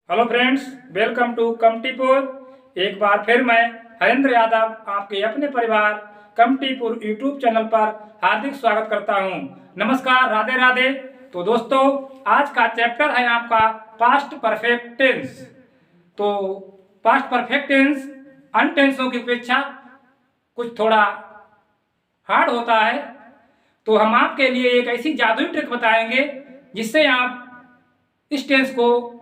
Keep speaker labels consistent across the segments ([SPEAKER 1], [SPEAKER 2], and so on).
[SPEAKER 1] Hello friends, welcome to Kamathipur. एक बार फिर मैं हरेंद्र यादव आपके अपने परिवार कमटीपुर यूट्यूब चैनल पर हार्दिक स्वागत करता हूं। नमस्कार, राधे राधे। तो दोस्तों, आज का चैप्टर है आपका पास्ट परफेक्ट टेंस। तो पास्ट परफेक्ट टेंस अन्य टेंसों की अपेक्षा कुछ थोड़ा हार्ड होता है। तो हम आपके लिए एक ऐसी जादुई ट्रिक बताएंगे जिससे आप इस टेंस को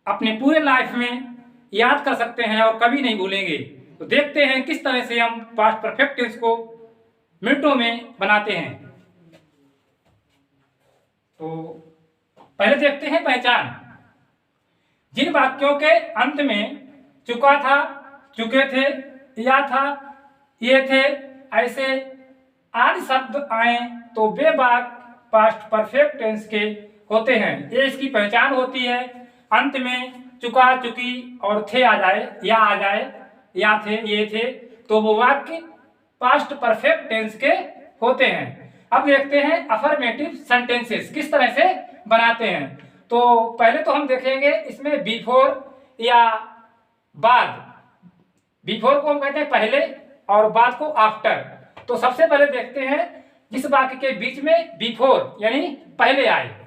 [SPEAKER 1] अपने पूरे लाइफ में याद कर सकते हैं और कभी नहीं भूलेंगे। तो देखते हैं किस तरह से हम पास्ट परफेक्ट टेंस को मिनटों में बनाते हैं। तो पहले देखते हैं पहचान। जिन वाक्यों के अंत में चुका था, चुके थे, या था, ये थे, ऐसे आदि शब्द आए तो वे वाक्य पास्ट परफेक्ट टेंस के होते हैं। ये इसकी पहचान होती है। अंत में चुका, चुकी और थे आ जाए, या थे, ये थे, तो वो वाक्य पास्ट परफेक्ट टेंस के होते हैं। अब देखते हैं अफर्मेटिव सेंटेंसेस किस तरह से बनाते हैं। तो पहले तो हम देखेंगे इसमें बिफोर या बाद। बिफोर को हम कहते हैं पहले और बाद को आफ्टर। तो सबसे पहले देखते हैं जिस वाक्य के बीच में बिफोर यानी पहले आए।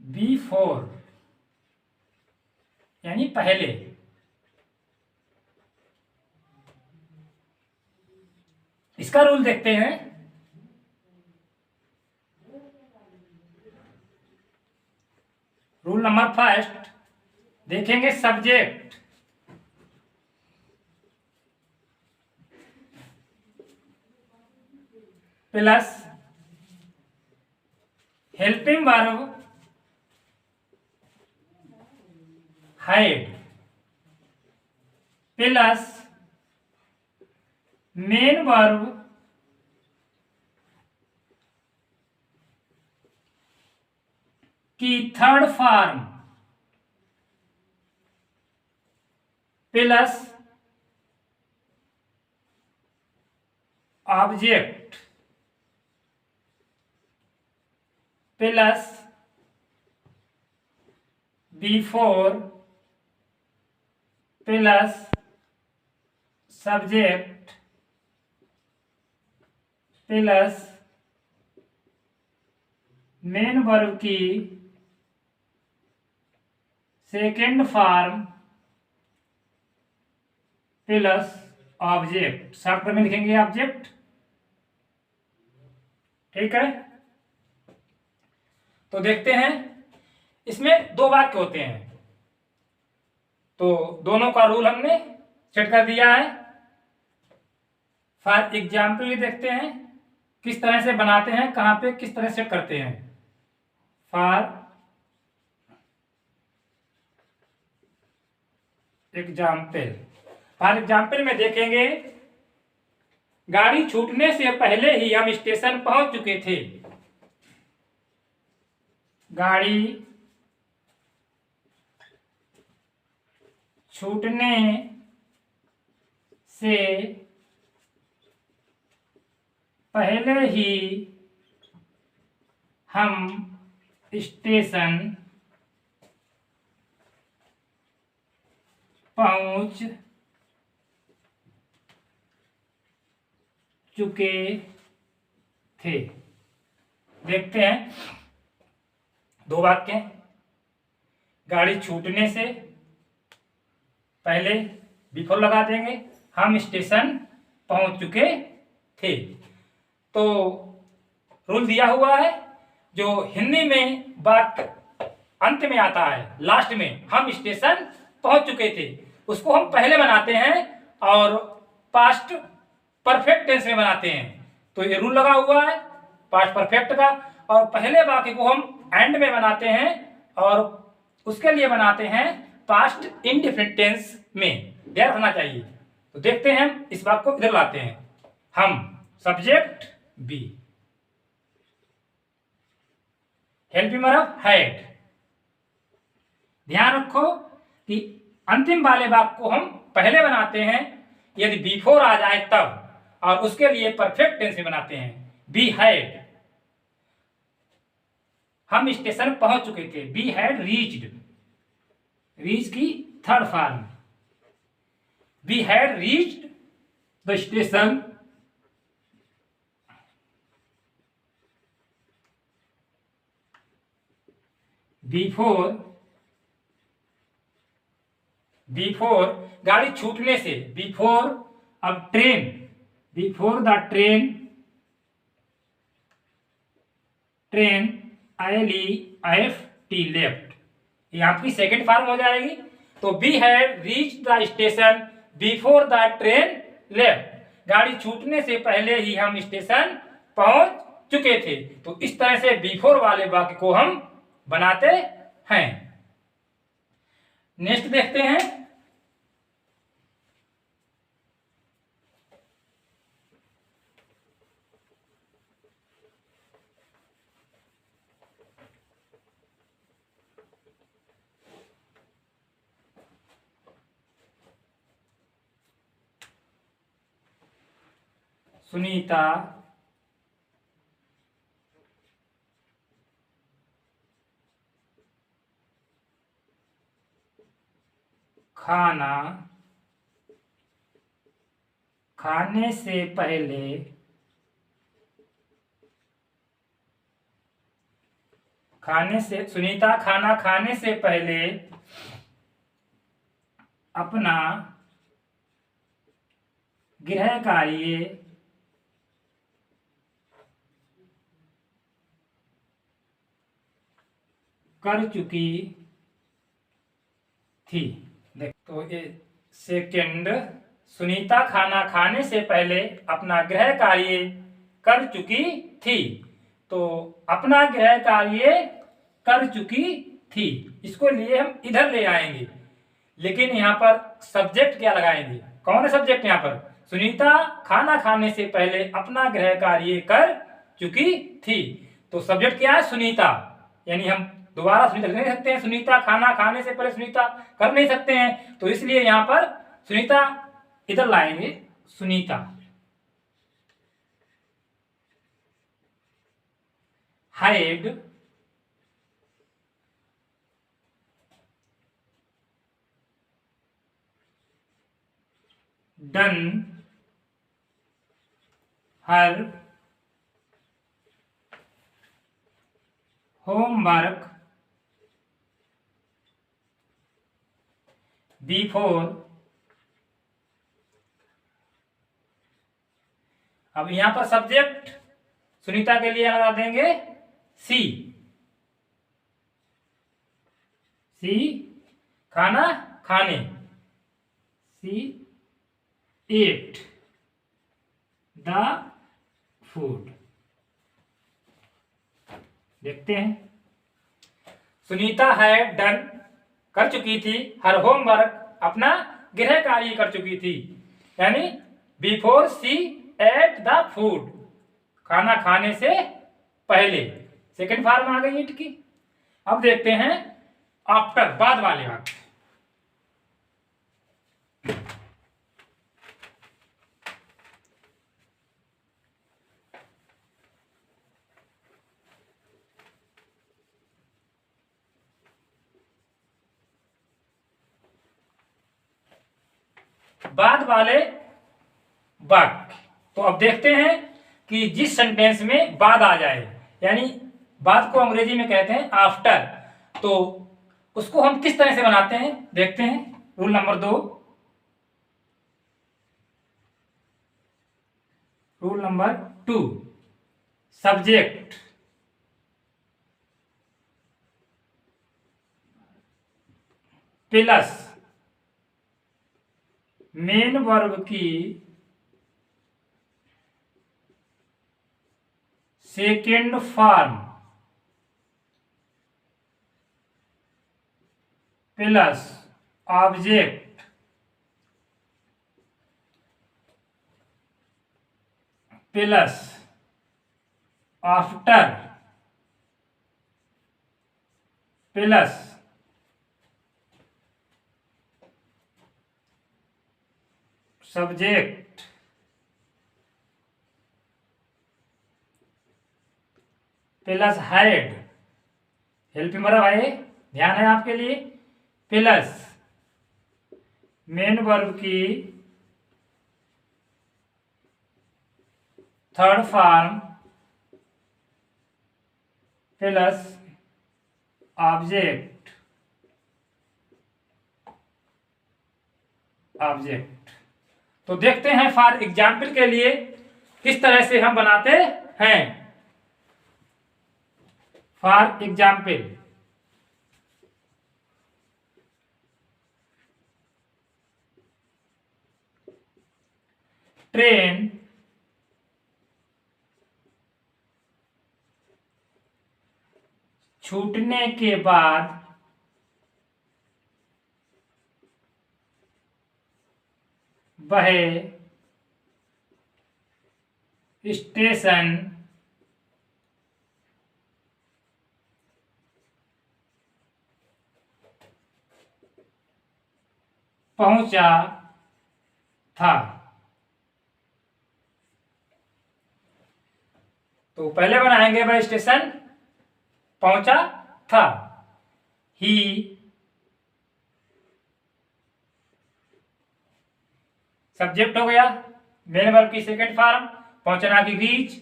[SPEAKER 1] बिफोर यानी पहले। इसका रूल देखते हैं। रूल नंबर फर्स्ट देखेंगे, subject plus helping verb had plus main verb की third form plus object plus before plus subject plus main verb की second form plus object. Short में लिखेंगे ऑब्जेक्ट। ठीक है। तो देखते हैं इसमें दो वाक्य होते हैं। तो दोनों का रूल हमने सेट कर दिया है। फॉर एग्जाम्पल देखते हैं किस तरह से बनाते हैं, कहां पे किस तरह से करते हैं। फॉर एग्जाम्पल में देखेंगे, गाड़ी छूटने से पहले ही हम स्टेशन पहुंच चुके थे। गाड़ी छूटने से पहले ही हम स्टेशन पहुंच चुके थे। देखते हैं दो वाक्य। गाड़ी छूटने से पहले बिफोर लगा देंगे, हम स्टेशन पहुंच चुके थे। तो रूल दिया हुआ है। जो हिंदी में वाक्य अंत में आता है, लास्ट में हम स्टेशन पहुंच चुके थे, उसको हम पहले बनाते हैं और पास्ट परफेक्ट टेंस में बनाते हैं। तो ये रूल लगा हुआ है पास्ट परफेक्ट का। और पहले वाक्य को हम एंड में बनाते हैं और उसके लिए बनाते हैं पास्ट इंडेफिनिट टेंस में। ध्यान रखना चाहिए। तो देखते हैं इस वाक्य को इधर लाते हैं। हम subject B, helping verb had. ध्यान रखो कि अंतिम वाले वाक्य को हम पहले बनाते हैं यदि बिफोर आ जाए तब, और उसके लिए परफेक्ट टेंस में बनाते हैं। बी हैड हम स्टेशन पहुंच चुके थे। वी हैड रीच्ड, रीच की third form, we had reached the station before, before गाड़ी छूटने से, बिफोर, अब train, before the train, train ILEFT left, ये आपकी सेकेंड फॉर्म हो जाएगी। तो we had reach the station before the train left, गाड़ी छूटने से पहले ही हम स्टेशन पहुंच चुके थे। तो इस तरह से बिफोर वाले वाक्य को हम बनाते हैं। नेक्स्ट देखते हैं, सुनीता खाना खाने से पहले सुनीता खाना खाने से पहले अपना गृह कार्य कर चुकी थी। तो ये सेकंड, सुनीता खाना खाने से पहले अपना गृह कार्य कर चुकी थी। तो अपना गृह कार्य कर चुकी थी, इसको लिए हम इधर ले आएंगे, लेकिन यहाँ पर सब्जेक्ट क्या लगाएंगे? कौन है सब्जेक्ट यहाँ पर? सुनीता खाना खाने से पहले अपना गृह कार्य कर चुकी थी। तो सब्जेक्ट क्या है? सुनीता, यानी हम दोबारा सुनीता लिख नहीं सकते हैं, सुनीता खाना खाने से पहले सुनीता कर नहीं सकते हैं, तो इसलिए यहां पर सुनीता इधर लाएंगे, Sunita had done her homework before, अब यहां पर सब्जेक्ट सुनीता के लिए लगा देंगे सी, सी खाना खाने, सी एट द फूड। देखते हैं, सुनीता है डन कर चुकी थी, हर होमवर्क अपना गृह कार्य कर चुकी थी, यानी before she ate the food, खाना खाने से पहले, सेकंड फॉर्म आ गई इट की। अब देखते हैं आफ्टर, बाद वाले वाक्य। बाद वाले वाक्य, तो अब देखते हैं कि जिस सेंटेंस में बाद आ जाए, यानी बाद को अंग्रेजी में कहते हैं आफ्टर, तो उसको हम किस तरह से बनाते हैं देखते हैं। Rule number 2, rule number 2, subject plus main verb की second form plus object plus after plus subject plus had helping verb आए, ध्यान है आपके लिए, प्लस मेन वर्ब की third form plus object object. तो देखते हैं फॉर एग्जाम्पल के लिए किस तरह से हम बनाते हैं। फॉर एग्जाम्पल, ट्रेन छूटने के बाद वह स्टेशन पहुंचा था। तो पहले बनाएंगे वह स्टेशन पहुंचा था। ही सब्जेक्ट हो गया, मेन वर्ब की सेकंड फॉर्म, पहुंचना की रीच,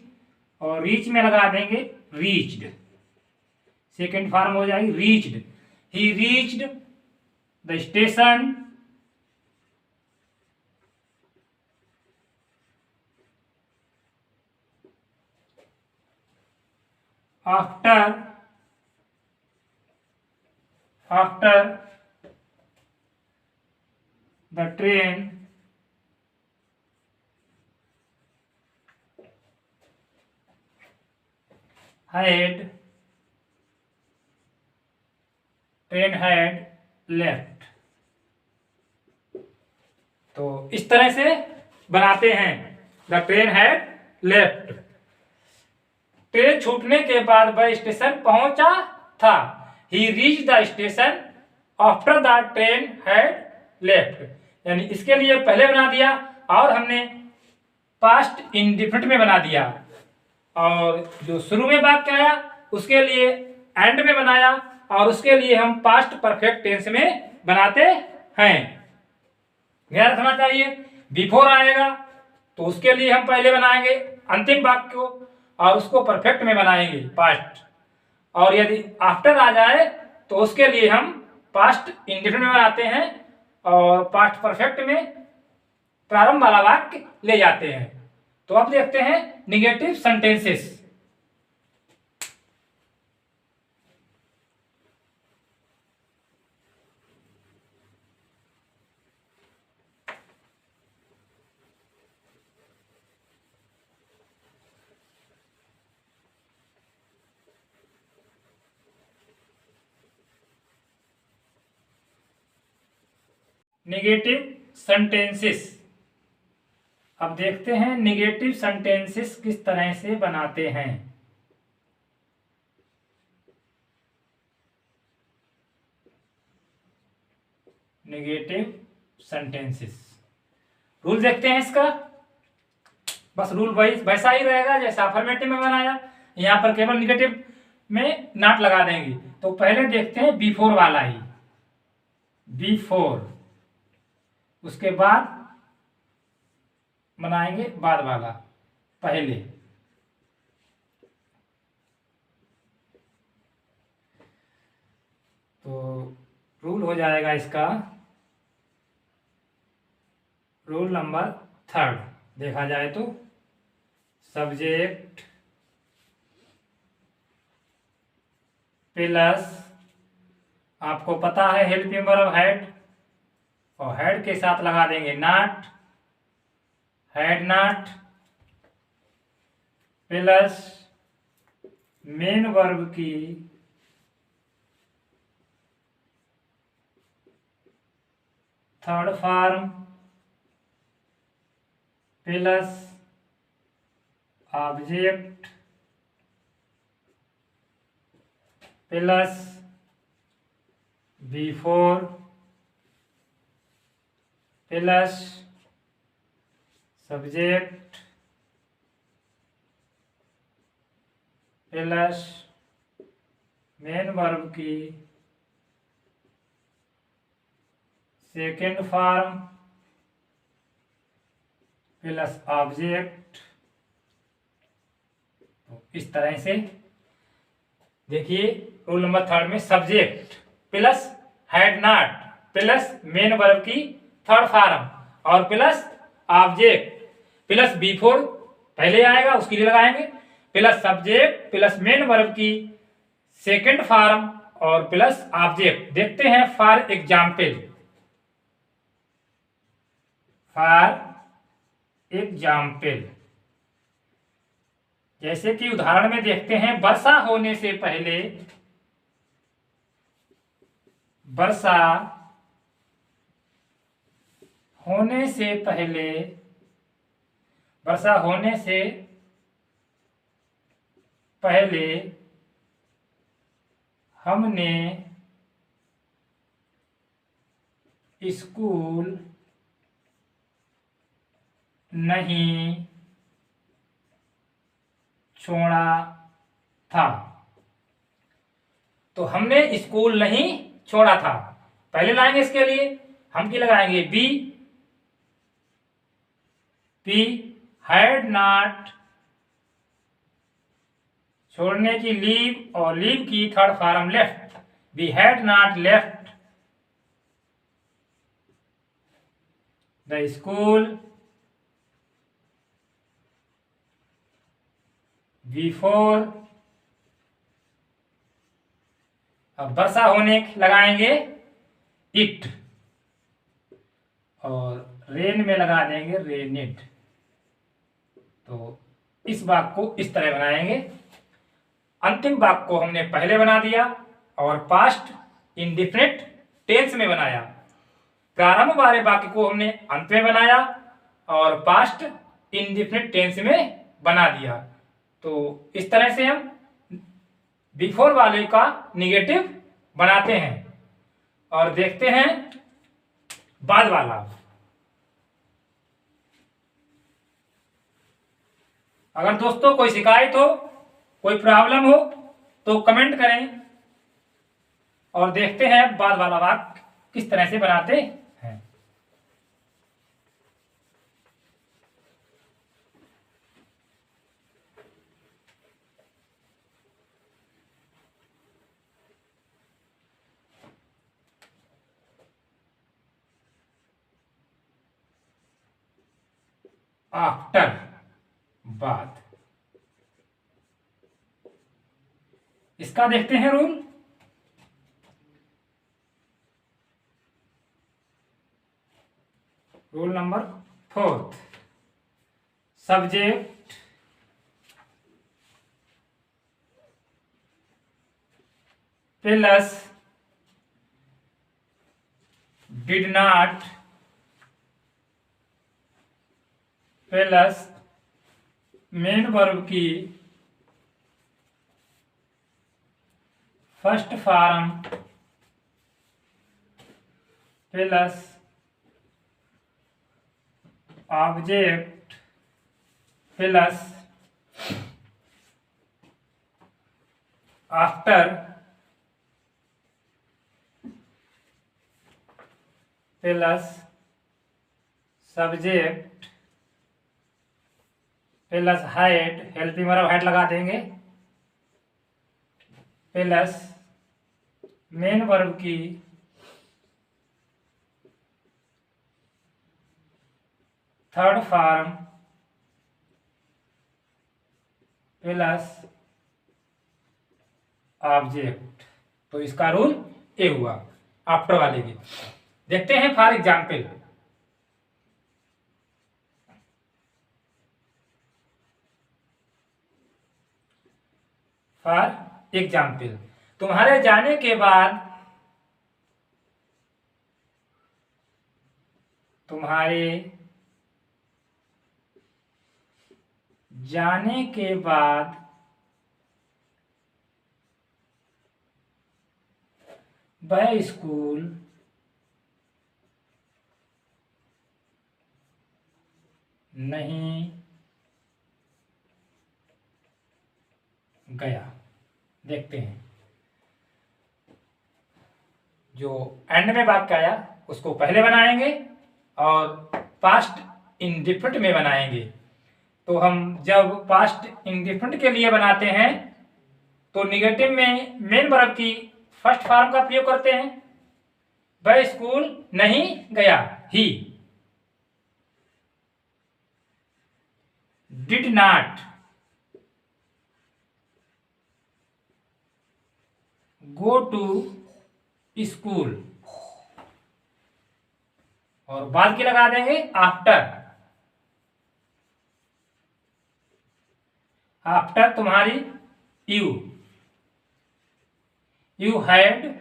[SPEAKER 1] और रीच में लगा देंगे रीच्ड, सेकंड फॉर्म हो जाएगी reached. He reached the station after the train had left। तो इस तरह से बनाते हैं, the train had left. Train छूटने के बाद वह स्टेशन पहुंचा था। He reach the station after the train had left. यानी इसके लिए पहले बना दिया और हमने पास्ट इंडिफिनिट में बना दिया, और जो शुरू में वाक्य आया उसके लिए एंड में बनाया, और उसके लिए हम पास्ट परफेक्ट टेंस में बनाते हैं। ध्यान रखना चाहिए, बिफोर आएगा तो उसके लिए हम पहले बनाएंगे अंतिम वाक्य को और उसको परफेक्ट में बनाएंगे पास्ट, और यदि आफ्टर आ जाए तो उसके लिए हम पास्ट इंडिफिनिट में बनाते हैं और पास्ट परफेक्ट में प्रारंभ वाला वाक्य ले जाते हैं। तो अब देखते हैं निगेटिव सेंटेंसेस। Negative sentences. अब देखते हैं नेगेटिव सेंटेंसेस किस तरह से बनाते हैं। नेगेटिव सेंटेंसेस रूल देखते हैं इसका। बस रूल वही वैसा ही रहेगा जैसा अफर्मेटिव में बनाया, यहां पर केवल निगेटिव में नॉट लगा देंगे। तो पहले देखते हैं बिफोर वाला ही, बिफोर, उसके बाद बनाएंगे बाद वाला पहले। तो रूल हो जाएगा इसका, रूल नंबर थर्ड देखा जाए तो सब्जेक्ट प्लस, आपको पता है हेल्पिंग वर्ब हैड, और हैड के साथ लगा देंगे not, had not, plus main verb की third form plus object plus before plus subject plus main verb की सेकेंड फॉर्म प्लस ऑब्जेक्ट। इस तरह से देखिए रूल नंबर थर्ड में subject plus had not plus main verb की third form और plus object plus before पहले आएगा उसके लिए लगाएंगे, plus subject plus main verb की सेकेंड फॉर्म और प्लस ऑब्जेक्ट। देखते हैं फॉर एग्जाम्पल, जैसे कि उदाहरण में देखते हैं वर्षा होने से पहले, वर्षा होने से पहले, वर्षा होने से पहले हमने स्कूल नहीं छोड़ा था। तो हमने स्कूल नहीं छोड़ा था, पहले लाएंगे इसके लिए हम की लगाएंगे बी, पी हैड नॉट छोड़ने की लीव और लीव की third form left, we had not left the school before. अब वर्षा होने लगाएंगे इट और रेन में लगा देंगे रेनिड। तो इस वाक्य को इस तरह बनाएंगे। अंतिम वाक्य को हमने पहले बना दिया और पास्ट इंडिफिनिट टेंस में बनाया। प्रारंभ वाले वाक्य को हमने अंत में बनाया और पास्ट इंडिफिनिट टेंस में बना दिया। तो इस तरह से हम बिफोर वाले का निगेटिव बनाते हैं और देखते हैं बाद वाला। अगर दोस्तों कोई शिकायत हो, कोई प्रॉब्लम हो तो कमेंट करें और देखते हैं बाद वाला वाक्य किस तरह से बनाते हैं। आफ्टर बाद, इसका देखते हैं rule. Rule number fourth, subject plus did not plus main verb की first form plus object plus after plus subject plus had, helping verb had लगा देंगे, प्लस मेन वर्ब की थर्ड फॉर्म प्लस ऑब्जेक्ट। तो इसका rule ए हुआ after वाले की। देखते हैं फॉर एग्जाम्पल, फॉर एग्जाम्पल तुम्हारे जाने के बाद, तुम्हारे जाने के बाद वह स्कूल नहीं गया। देखते हैं जो एंड में वाक्य आया उसको पहले बनाएंगे और पास्ट इंडिफिनिट में बनाएंगे। तो हम जब पास्ट इंडिफिनिट के लिए बनाते हैं तो निगेटिव में मेन वर्ब की फर्स्ट फॉर्म का प्रयोग करते हैं। वह स्कूल नहीं गया, he did not go to school, और बाद की लगा देंगे आफ्टर। आफ्टर तुम्हारी यू, यू हैड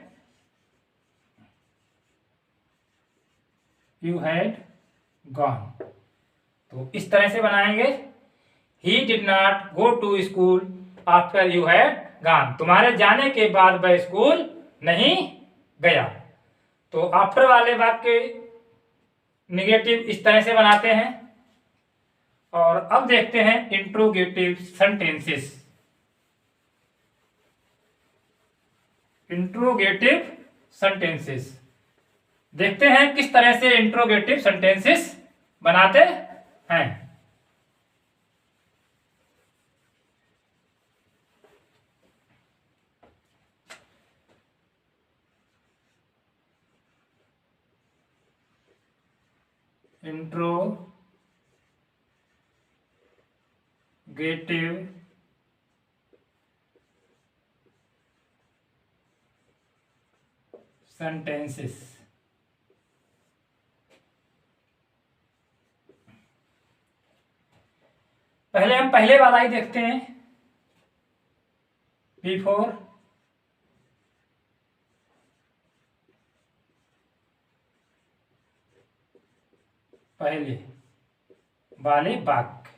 [SPEAKER 1] गॉन। तो इस तरह से बनाएंगे। He did not go to school after you had gone, तुम्हारे जाने के बाद वह स्कूल नहीं गया। तो आफ्टर वाले वाक्य निगेटिव इस तरह से बनाते हैं। और अब देखते हैं इंट्रोगेटिव सेंटेंसेस। इंट्रोगेटिव सेंटेंसेस देखते हैं किस तरह से इंट्रोगेटिव सेंटेंसेस बनाते हैं। Interrogative sentences. पहले हम पहले वाला ही देखते हैं, बिफोर। पहले वाले वाक्य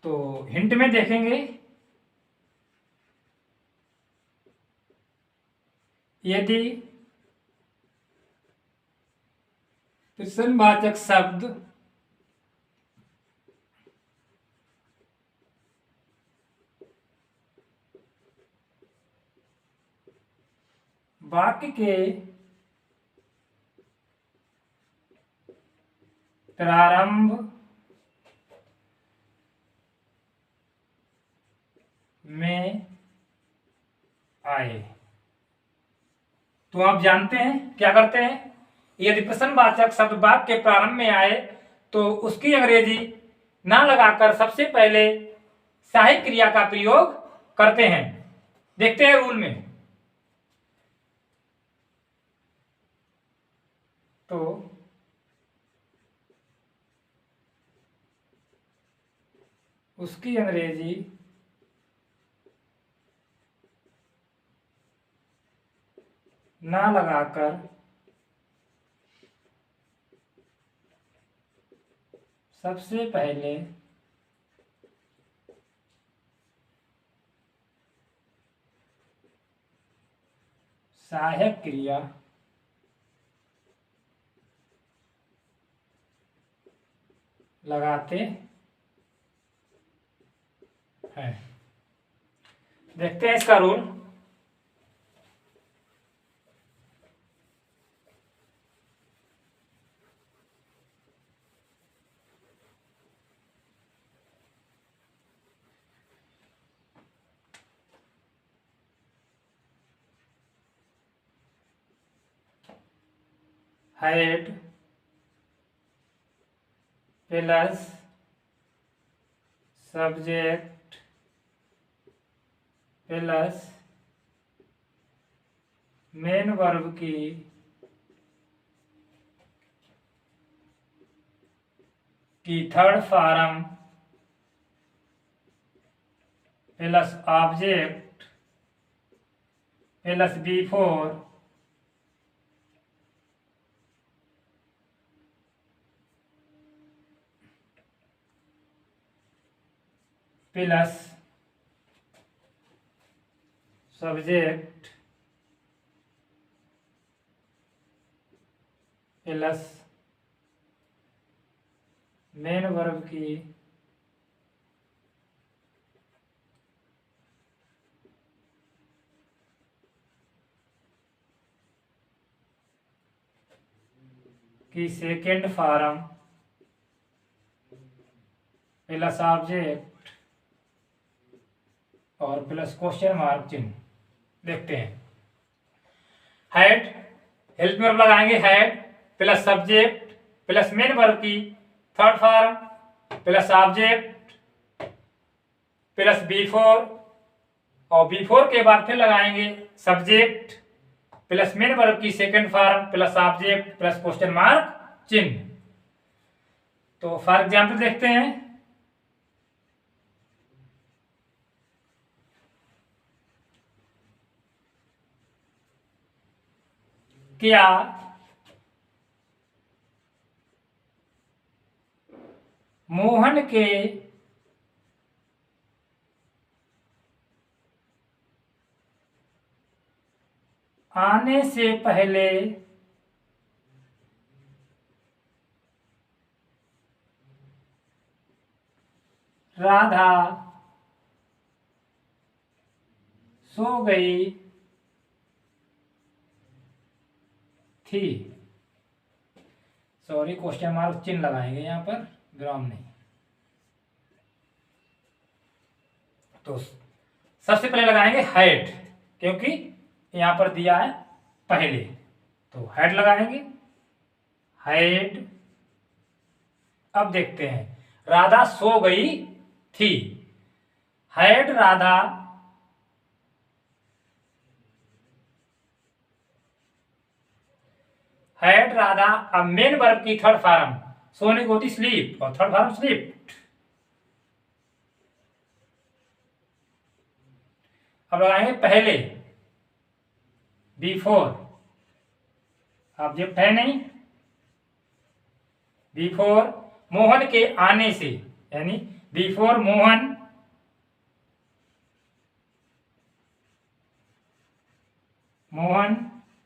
[SPEAKER 1] तो हिंट में देखेंगे, यदि प्रश्नवाचक शब्द वाक्य के प्रारंभ में आए तो आप जानते हैं क्या करते हैं। यदि प्रश्नवाचक शब्द वाक्य के प्रारंभ में आए तो उसकी अंग्रेजी ना लगाकर सबसे पहले सहायक क्रिया का प्रयोग करते हैं। देखते हैं रूल में। तो उसकी अंग्रेजी ना लगाकर सबसे पहले सहायक क्रिया लगाते हैं। देखते हैं इसका rule. Had plus subject plus main verb की third form plus object plus before plus subject plus main verb की की सेकेंड फॉर्म प्लस ऑब्जेक्ट और प्लस क्वेश्चन मार्क चिन्ह। देखते हैं। हेड, हेल्प में लगाएंगे had plus subject plus main verb की third form plus object plus before, और बिफोर के बाद फिर लगाएंगे सब्जेक्ट प्लस मेन वर्ब की second form plus object plus question mark चिन्ह। तो फॉर एग्जाम्पल देखते हैं। क्या मोहन के आने से पहले राधा सो गई थी। सॉरी, क्वेश्चन मार्क चिन्ह लगाएंगे यहां पर, विराम नहीं। तो सबसे पहले लगाएंगे हेड, क्योंकि यहां पर दिया है पहले, तो हेड लगाएंगे हेड। अब देखते हैं, राधा सो गई थी। Head Radha had Radha. अब मेन वर्ब की थर्ड फॉर्म सोने की होती स्लीप, और थर्ड फॉर्म स्लीप। अब लगाएंगे पहले बिफोर, ऑब्जेक्ट है नहीं, बिफोर मोहन के आने से, यानी बिफोर मोहन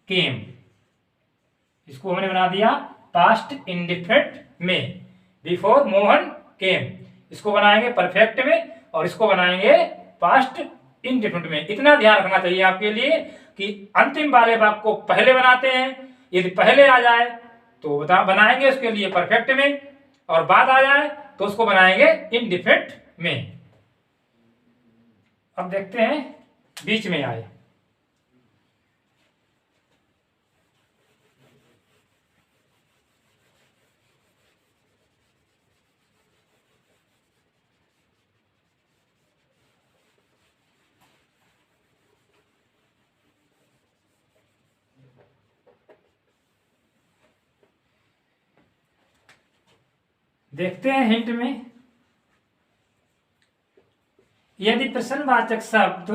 [SPEAKER 1] केम। इसको हमने बना दिया पास्ट इंडिफिनिट में, बिफोर मोहन केम। इसको बनाएंगे परफेक्ट में, और इसको बनाएंगे पास्ट इंडिफिनिट में। इतना ध्यान रखना चाहिए आपके लिए कि अंतिम वाले वाक्य को पहले बनाते हैं, यदि पहले आ जाए तो बनाएंगे उसके लिए परफेक्ट में, और बाद आ जाए तो उसको बनाएंगे इंडिफिनिट में। अब देखते हैं बीच में आए। देखते हैं हिंट में, यदि प्रश्नवाचक शब्द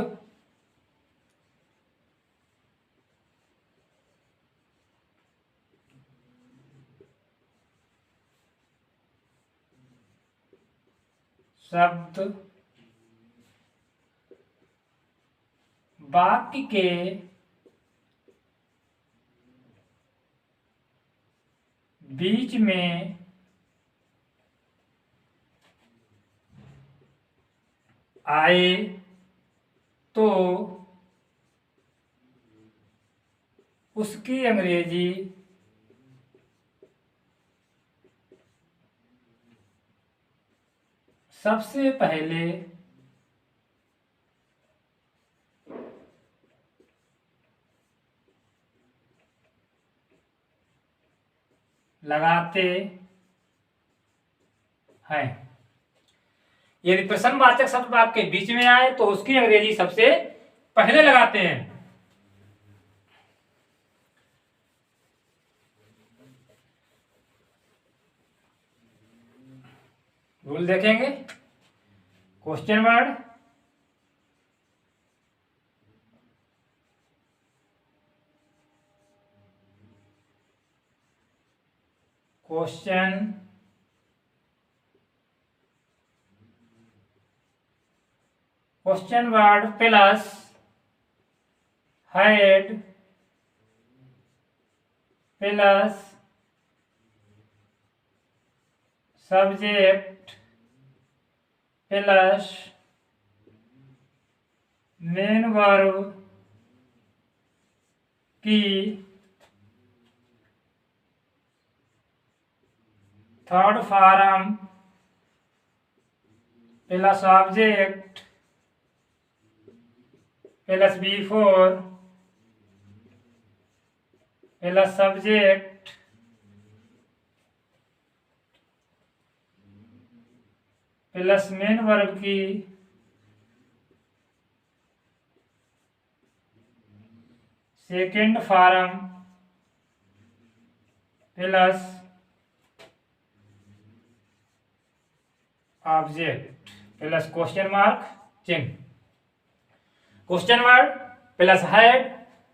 [SPEAKER 1] वाक्य के बीच में आए तो उसकी अंग्रेजी सबसे पहले लगाते हैं। यदि प्रश्नवाचक शब्द वाक्य के बीच में आए तो उसकी अंग्रेजी सबसे पहले लगाते हैं। रूल देखेंगे। Question word, question word plus had plus subject plus main verb की third form plus object plus before plus subject plus main verb की second form plus object plus question mark चिन्ह। Question word plus had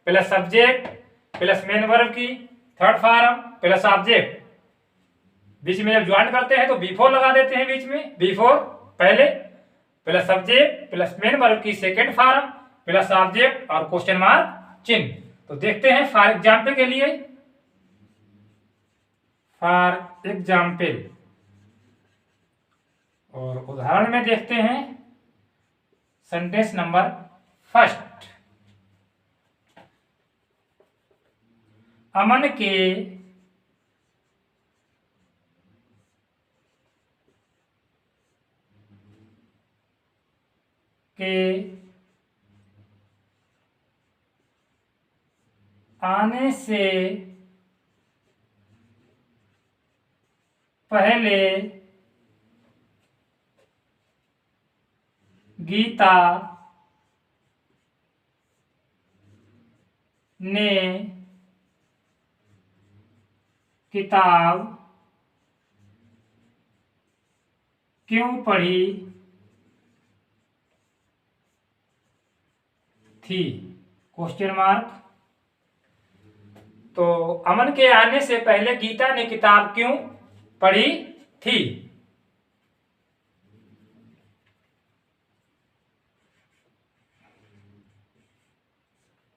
[SPEAKER 1] plus subject plus main verb की third form plus object. बीच में जब join करते हैं तो before लगा देते हैं, बीच में बिफोर पहले plus subject plus main verb की सेकेंड फॉर्म प्लस ऑब्जेक्ट और क्वेश्चन मार्क चिन्ह। तो देखते हैं फॉर एग्जाम्पल के लिए, फॉर एग्जाम्पल और उदाहरण में देखते हैं सेंटेंस नंबर फर्स्ट। अमन के आने से पहले गीता ने किताब क्यों पढ़ी थी? Question mark. तो अमन के आने से पहले गीता ने किताब क्यों पढ़ी थी?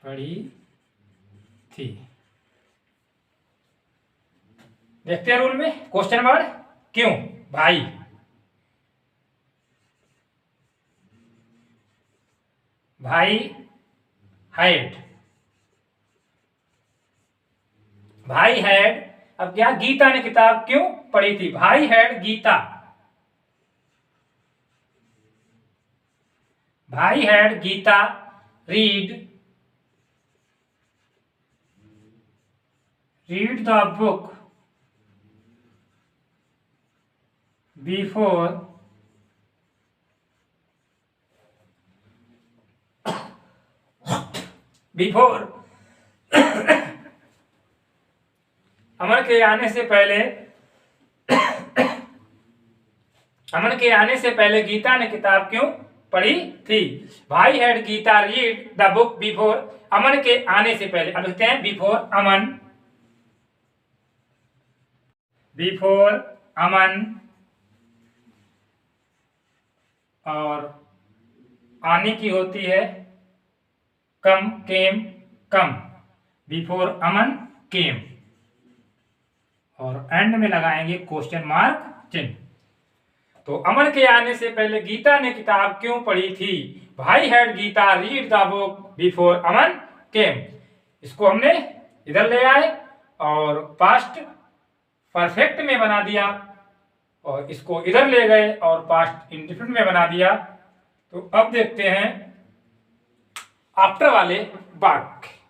[SPEAKER 1] पढ़ी थी। देखते हैं रूल में क्वेश्चन वर्ड क्यों। भाई, भाई हैड, भाई हैड। अब क्या, गीता ने किताब क्यों पढ़ी थी? भाई हैड गीता, भाई had Gita read the book before Aman के आने से पहले अमन के आने से पहले गीता ने किताब क्यों पढ़ी थी? भाई had Gita read the book before, Aman के आने से पहले। अब लिखते हैं बिफोर अमन, बिफोर अमन। और आने की होती है कम, केम, कम, बिफोर अमन केम। और एंड में लगाएंगे क्वेश्चन मार्क चिन्ह। तो अमन के आने से पहले गीता ने किताब क्यों पढ़ी थी? भाई had Gita read the book before Aman came. इसको हमने इधर ले आए और पास्ट परफेक्ट में बना दिया, और इसको इधर ले गए और पास्ट इंडिफिनिट में बना दिया। तो अब देखते हैं आफ्टर वाले वाक्य।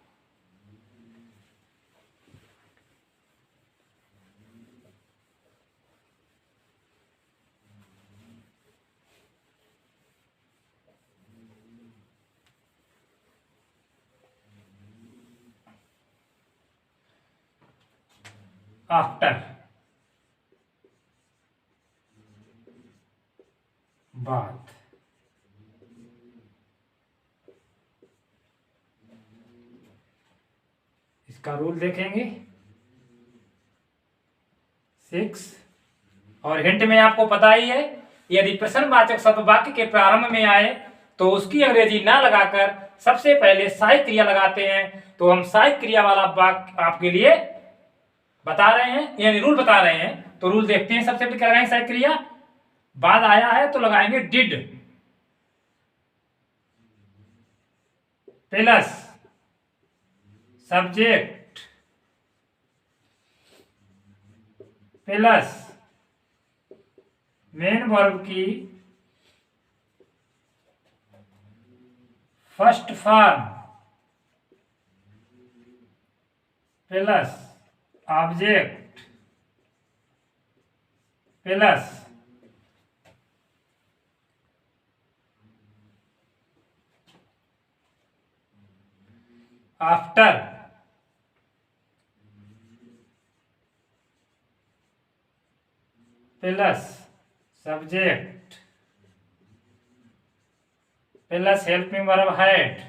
[SPEAKER 1] आफ्टर, बाद। इसका रूल देखेंगे 6। और हिंट में आपको पता ही है, यदि प्रश्नवाचक शब्द वाक्य के प्रारंभ में आए तो उसकी अंग्रेजी ना लगाकर सबसे पहले सहायक क्रिया लगाते हैं। तो हम सहायक क्रिया वाला वाक्य आपके लिए बता रहे हैं, यानी रूल बता रहे हैं। तो रूल देखते हैं। सबसे पहले क्या लगाएंगे? सहायक क्रिया। बाद आया है तो लगाएंगे did plus subject plus main verb की first form plus object plus after plus subject plus helping verb had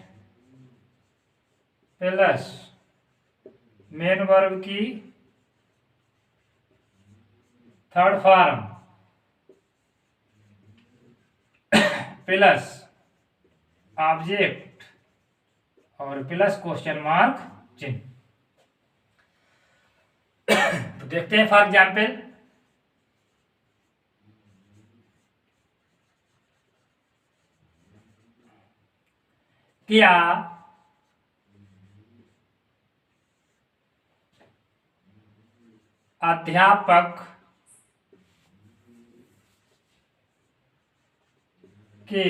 [SPEAKER 1] plus main verb की थर्ड फॉर्म प्लस ऑब्जेक्ट और प्लस क्वेश्चन मार्क चिन्ह। तो देखते हैं फॉर एग्जाम्पल, क्या अध्यापक के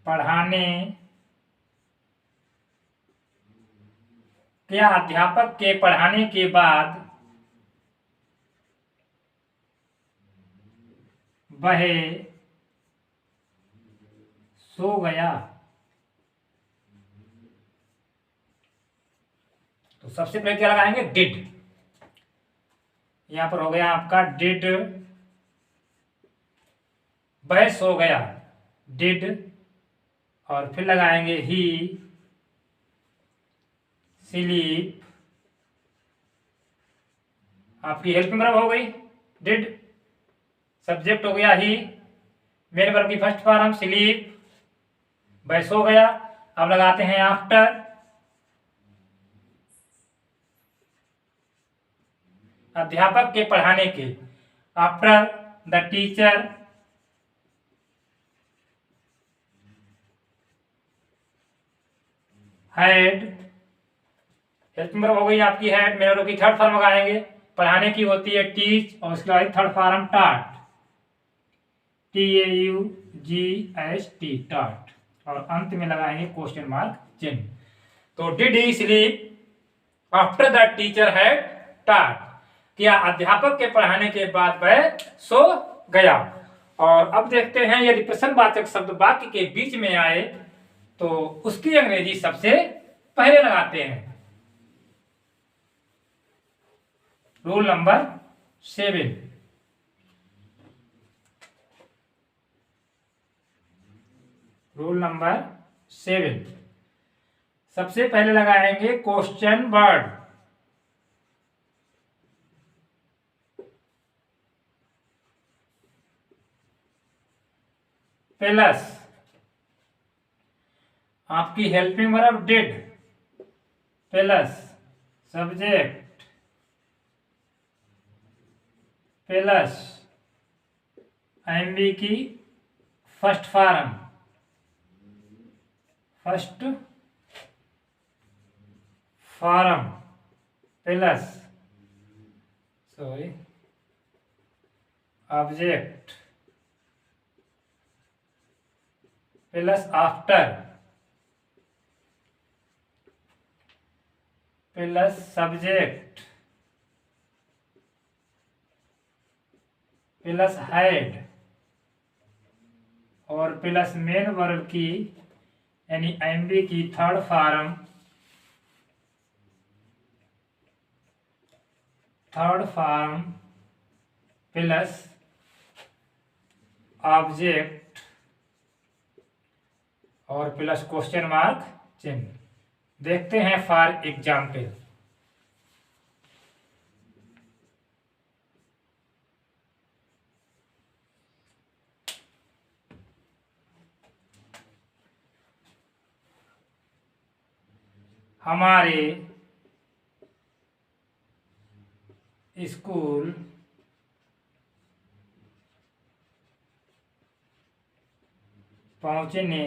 [SPEAKER 1] पढ़ाने क्या अध्यापक के पढ़ाने के बाद वह सो गया? तो सबसे पहले क्या लगाएंगे? डिड। यहां पर हो गया आपका डिड, वह सो गया, डिड, और फिर लगाएंगे ही स्लीप। आपकी हेल्पिंग वर्ब हो गई डिड, सब्जेक्ट हो गया ही, मेन वर्ब की फर्स्ट फॉर्म स्लीप, वह सो गया। अब लगाते हैं आफ्टर, अध्यापक के पढ़ाने के, after the teacher had, helping verb हो गई आपकी हैड, मेन वर्ब की थर्ड फॉर्म लगाएंगे, पढ़ाने की होती है टीच, और उसके बाद थर्ड फॉर्म टाट, TAUGST टाट, और अंत में लगाएंगे क्वेश्चन मार्क चिन्ह। तो did he sleep after the teacher had टाट, क्या अध्यापक के पढ़ाने के बाद वह सो गया। और अब देखते हैं यदि प्रश्नवाचक शब्द वाक्य के बीच में आए तो उसकी अंग्रेजी सबसे पहले लगाते हैं। रूल नंबर 7, रूल नंबर 7, सबसे पहले लगाएंगे क्वेश्चन वर्ड प्लस आपकी helping verb did plus subject plus IMB की first form plus object plus after plus subject plus had और प्लस मेन वर्ब की यानी IMB की थर्ड फॉर्म प्लस ऑब्जेक्ट और प्लस क्वेश्चन मार्क चिन्ह। देखते हैं फॉर एग्जाम्पल, हमारे स्कूल पहुंचने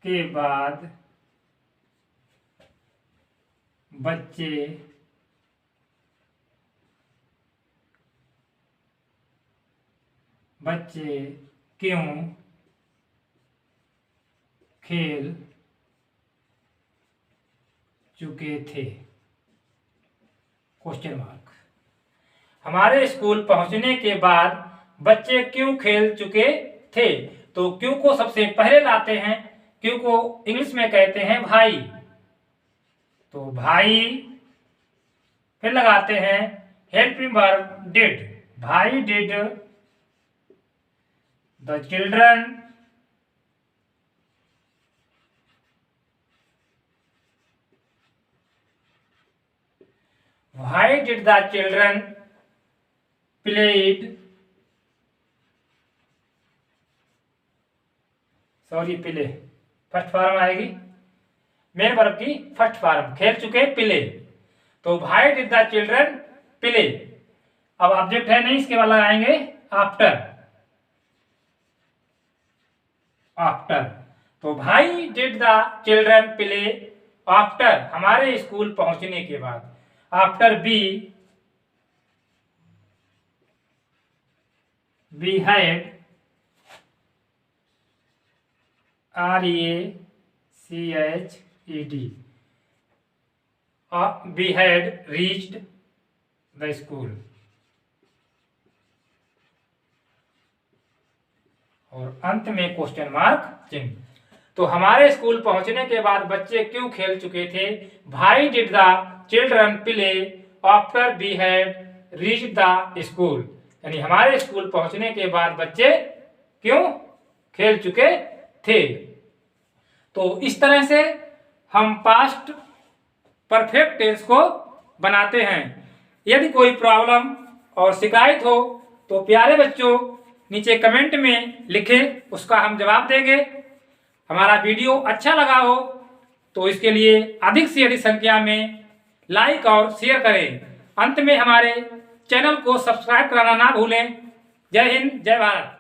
[SPEAKER 1] के बाद बच्चे बच्चे क्यों खेल चुके थे? Question mark. हमारे स्कूल पहुंचने के बाद बच्चे क्यों खेल चुके थे? तो क्यों को सबसे पहले लाते हैं, क्यों को इंग्लिश में कहते हैं भाई। तो भाई, फिर लगाते हैं हेल्पिंग वर्ब डिड। भाई did the children Why did the children played? Sorry, play first form आएगी, मेन वर्ब की फर्स्ट फॉर्म, खेल चुके प्ले। तो Why did the children play? अब ऑब्जेक्ट है नहीं, इसके बाद लगाएंगे आफ्टर। आफ्टर, तो Why did the children play after, हमारे स्कूल पहुंचने के बाद। After we had REACHED, we had reached the school। और अंत में क्वेश्चन मार्क चिन्ह। तो हमारे स्कूल पहुंचने के बाद बच्चे क्यों खेल चुके थे? Why did the children play after we had reached the school? यानी हमारे स्कूल पहुंचने के बाद बच्चे क्यों खेल चुके थे। तो इस तरह से हम पास्ट परफेक्ट टेंस को बनाते हैं। यदि कोई प्रॉब्लम और शिकायत हो तो प्यारे बच्चों नीचे कमेंट में लिखें, उसका हम जवाब देंगे। हमारा वीडियो अच्छा लगा हो तो इसके लिए अधिक से अधिक संख्या में लाइक और शेयर करें। अंत में हमारे चैनल को सब्सक्राइब कराना ना भूलें। जय हिंद, जय भारत।